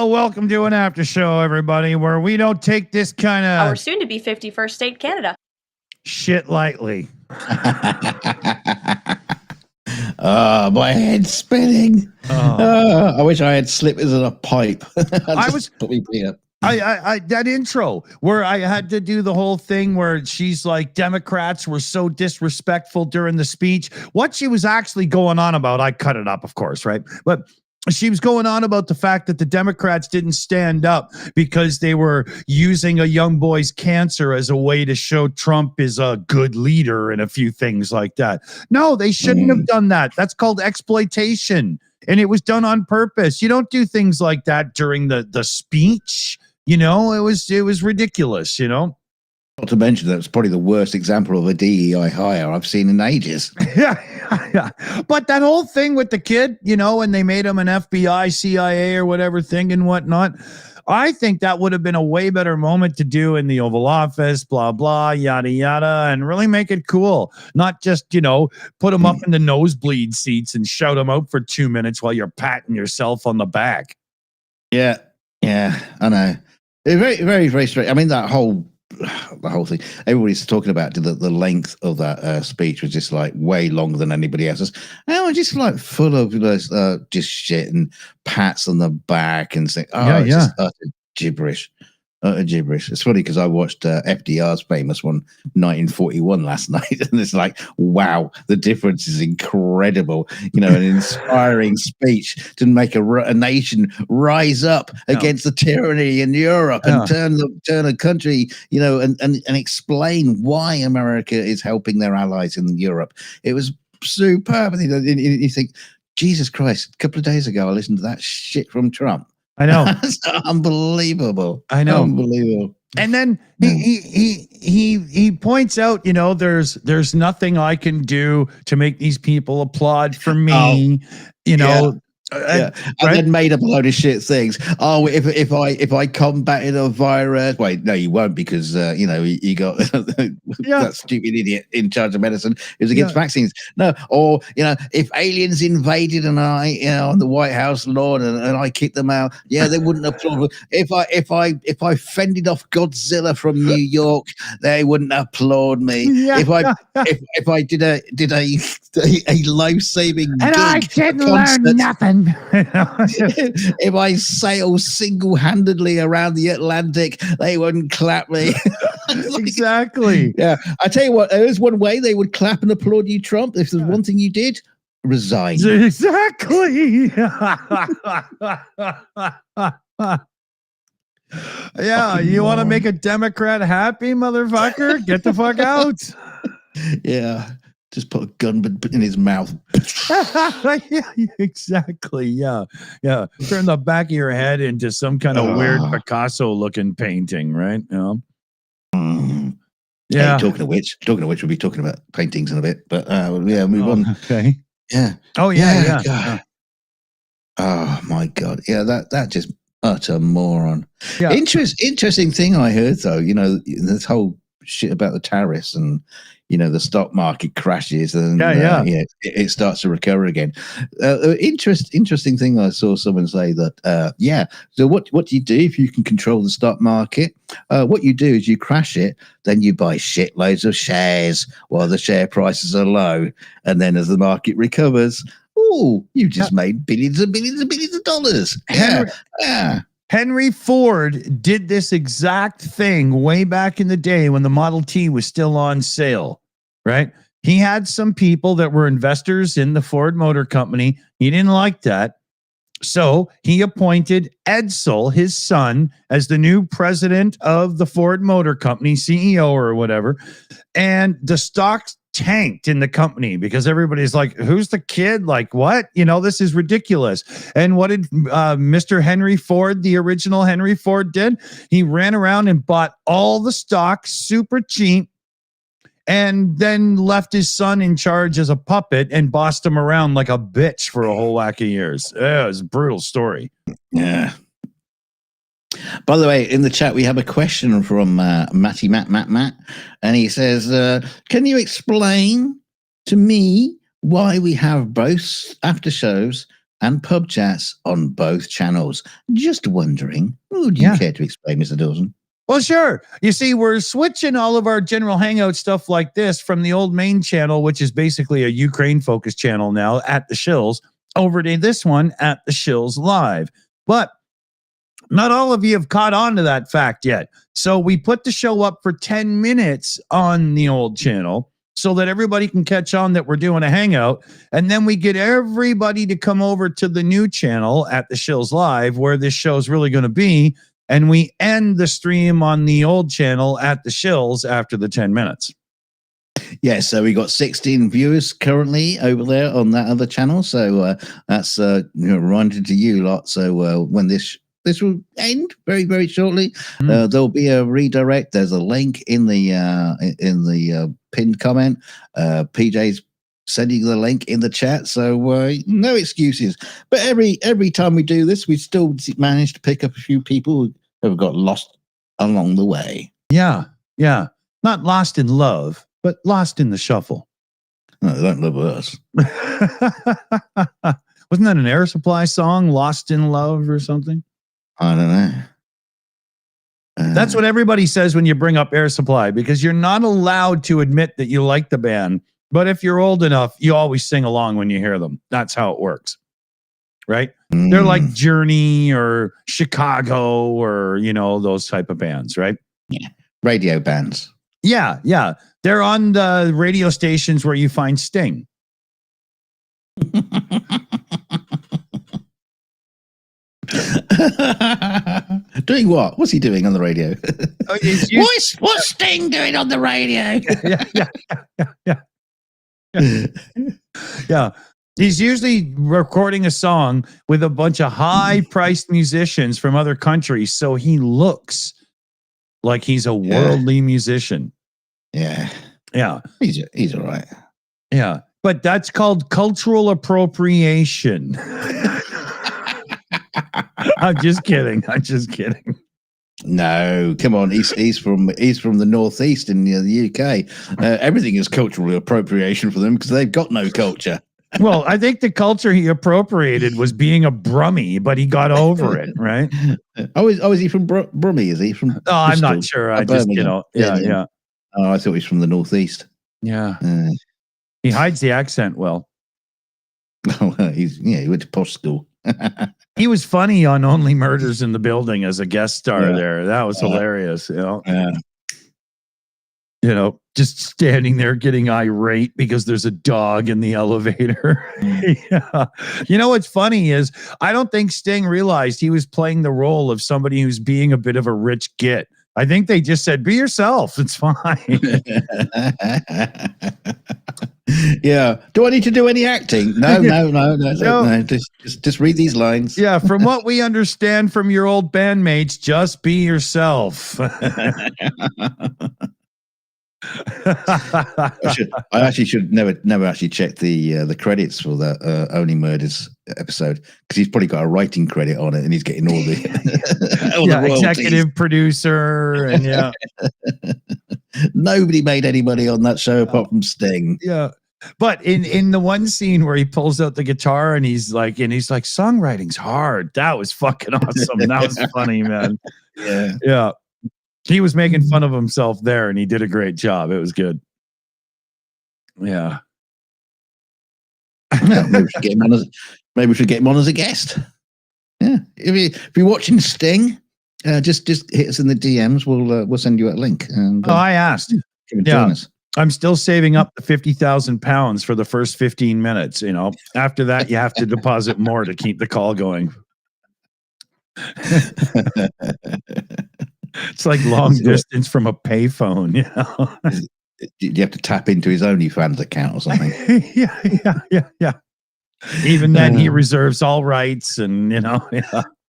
Well, welcome to an after show, everybody, where we don't take this kind Our of soon to be 51st state, Canada. shit lightly. Oh, my head's spinning. I wish I had slippers and a pipe. Put me here. I that intro where I had to do the whole thing where she's like, Democrats were so disrespectful during the speech. What she was actually going on about, I cut it up, of course, right? But she was going on about the fact that the Democrats didn't stand up because they were using a young boy's cancer as a way to show Trump is a good leader and a few things like that. No, they shouldn't have done that. That's called exploitation. And it was done on purpose. You don't do things like that during the speech. You know, it was ridiculous, you know. Not to mention that it's probably the worst example of a DEI hire I've seen in ages. Yeah. But that whole thing with the kid, you know, and they made him an FBI, CIA or whatever thing and whatnot. I think that would have been a way better moment to do in the Oval Office, blah, blah, yada, yada, and really make it cool. Not just, you know, put them up in the nosebleed seats and shout them out for 2 minutes while you're patting yourself on the back. Yeah, I know. It's very, very, very straight. I mean, the whole thing, everybody's talking about the length of that speech was just like way longer than anybody else's. And just like full of just shit and pats on the back and saying, just utter gibberish. Gibberish. It's funny because I watched FDR's famous one, 1941, last night, and it's like, wow, the difference is incredible. You know, an inspiring speech to make a nation rise up against the tyranny in Europe and turn a country, you know, and explain why America is helping their allies in Europe. It was superb. And you think, Jesus Christ! A couple of days ago, I listened to that shit from Trump. I know. It's unbelievable. I know. Unbelievable. And then he points out, you know, there's nothing I can do to make these people applaud for me, you know. And then made up a load of shit things. Oh, if I combated a virus, wait, no, you won't, because you know, you got that stupid idiot in charge of medicine who's against vaccines. No, or you know, if aliens invaded and I, you know, on the White House lawn and I kicked them out, they wouldn't applaud. If I fended off Godzilla from New York, they wouldn't applaud me. If I did a life-saving and I didn't learn nothing. If I sail single-handedly around the Atlantic, they wouldn't clap me. Exactly. Yeah, I tell you what, there's one way they would clap and applaud you, Trump. If there's one thing you did, resign. Exactly. Yeah, you want to make a Democrat happy, motherfucker? Get the fuck out. Yeah. Just put a gun in his mouth. Yeah, exactly. Yeah. Turn the back of your head into some kind of weird Picasso-looking painting, right? Yeah. Hey, talking of which, we'll be talking about paintings in a bit. But move on. Okay. Yeah. Oh yeah. Oh my God. Yeah, that just utter moron. Yeah. Interesting thing I heard though. You know, this whole shit about the tariffs and, you know, the stock market crashes and it starts to recover again. Interesting thing I saw someone say that, so what do you do if you can control the stock market? What you do is you crash it, then you buy shitloads of shares while the share prices are low. And then as the market recovers, you just made billions and billions and billions of dollars. Henry Ford did this exact thing way back in the day when the Model T was still on sale, right? He had some people that were investors in the Ford Motor Company. He didn't like that. So he appointed Edsel, his son, as the new president of the Ford Motor Company, CEO or whatever. And the stocks tanked in the company because everybody's like, who's the kid? Like, what? You know, this is ridiculous. And what did Mr. Henry Ford, the original Henry Ford, did? He ran around and bought all the stocks super cheap and then left his son in charge as a puppet and bossed him around like a bitch for a whole whack of years. It was a brutal story. Yeah. By the way, in the chat, we have a question from Matty Matt, and he says, can you explain to me why we have both after shows and PubChats on both channels. Just wondering, would you care to explain, Mr. Dawson? Well, sure. You see, we're switching all of our general hangout stuff like this from the old main channel, which is basically a Ukraine-focused channel now at the Shills, over to this one at the Shills Live. But not all of you have caught on to that fact yet. So we put the show up for 10 minutes on the old channel so that everybody can catch on that we're doing a hangout. And then we get everybody to come over to the new channel at the Shills Live, where this show is really going to be. And we end the stream on the old channel at the Shills after the 10 minutes. Yeah, so we got 16 viewers currently over there on that other channel. So that's reminded to you lot. So when this will end very, very shortly, there'll be a redirect. There's a link in the pinned comment. PJ's sending the link in the chat, so no excuses. But every time we do this, we still manage to pick up a few people who have got lost along the way. Yeah. Not lost in love, but lost in the shuffle. No, they don't love us. Wasn't that an Air Supply song, Lost in Love or something? I don't know. That's what everybody says when you bring up Air Supply, because you're not allowed to admit that you like the band. But if you're old enough, you always sing along when you hear them. That's how it works. Right? They're like Journey or Chicago or, those type of bands, right? Yeah. Radio bands. Yeah. They're on the radio stations where you find Sting. Doing what? What's he doing on the radio? What's Sting doing on the radio? Yeah. He's usually recording a song with a bunch of high-priced musicians from other countries, so he looks like he's a worldly musician. Yeah. He's all right. Yeah, but that's called cultural appropriation. I'm just kidding. No, come on. He's from the northeast in the UK. Everything is cultural appropriation for them because they've got no culture. Well, I think the culture he appropriated was being a Brummie, but he got over it, right? Is he from Brummie? Is he from? Oh, I'm not sure. I just, yeah. Oh, I thought he was from the northeast. Yeah. He hides the accent well. Oh, he went to posh school. He was funny on Only Murders in the Building as a guest star there. That was hilarious. Just standing there getting irate because there's a dog in the elevator. Yeah. What's funny is I don't think Sting realized he was playing the role of somebody who's being a bit of a rich git. I think they just said, be yourself. It's fine. Yeah. Do I need to do any acting? No. Just read these lines. Yeah. From what we understand from your old bandmates, just be yourself. I actually should never actually check the credits for that Only Murders episode, because he's probably got a writing credit on it and he's getting all the all the executive producer and nobody made any money on that show apart from Sting. Yeah. But in the one scene where he pulls out the guitar and he's like songwriting's hard. That was fucking awesome. That was funny, man. Yeah. He was making fun of himself there, and he did a great job. It was good. Yeah. Maybe we should get him on as a guest. Yeah. If you're watching Sting, just hit us in the DMs. We'll send you a link. And, I asked. Yeah. I'm still saving up the 50,000 pounds for the first 15 minutes. After that, you have to deposit more to keep the call going. It's like long distance from a payphone, You have to tap into his OnlyFans account or something. Yeah. Even then, he reserves all rights, and Is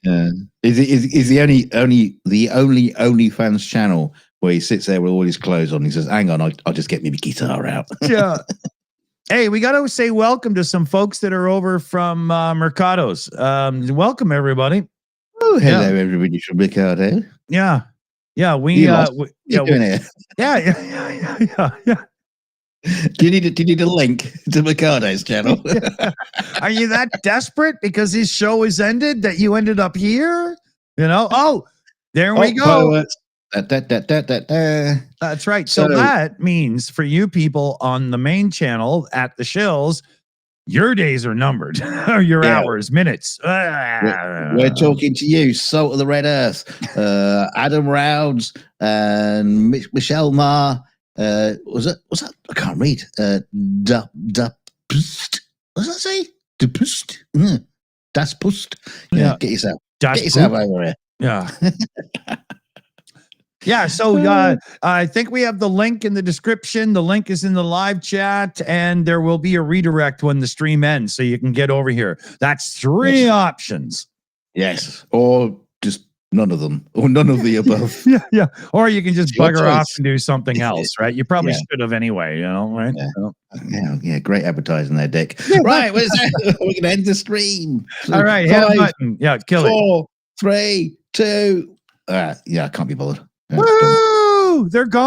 the only OnlyFans channel where he sits there with all his clothes on. He says, "Hang on, I'll just get me guitar out." Yeah. Hey, we got to say welcome to some folks that are over from Mercados. Welcome, everybody. Oh, hello, everybody from Mercado. Yeah. Yeah, doing it? Yeah. Do you need a link to Mercado's channel? Are you that desperate because his show is ended that you ended up here? You know? Oh, there we go. Fireworks. That's right. So that means for you people on the main channel at the Shills, your days are numbered, or your hours, minutes. We're talking to you, Salt of the Red Earth, Adam Rounds, and Michelle Ma. Was that? I can't read. Pust. What does that say? Pust. Das Pust. Yeah, get yourself over here. Yeah. Yeah, so I think we have the link in the description. The link is in the live chat, and there will be a redirect when the stream ends, so you can get over here. That's 3 options. Yes, or just none of them, or none of the above. Yeah. Or you can just It's your bugger off choice. and do something else, right? You probably should have anyway, right? Yeah, great advertising there, Dick. Right, we're going to end the stream. All right, hit a button. Yeah, kill it. 4, 3, 2. Yeah, I can't be bothered. Woo! They're gone.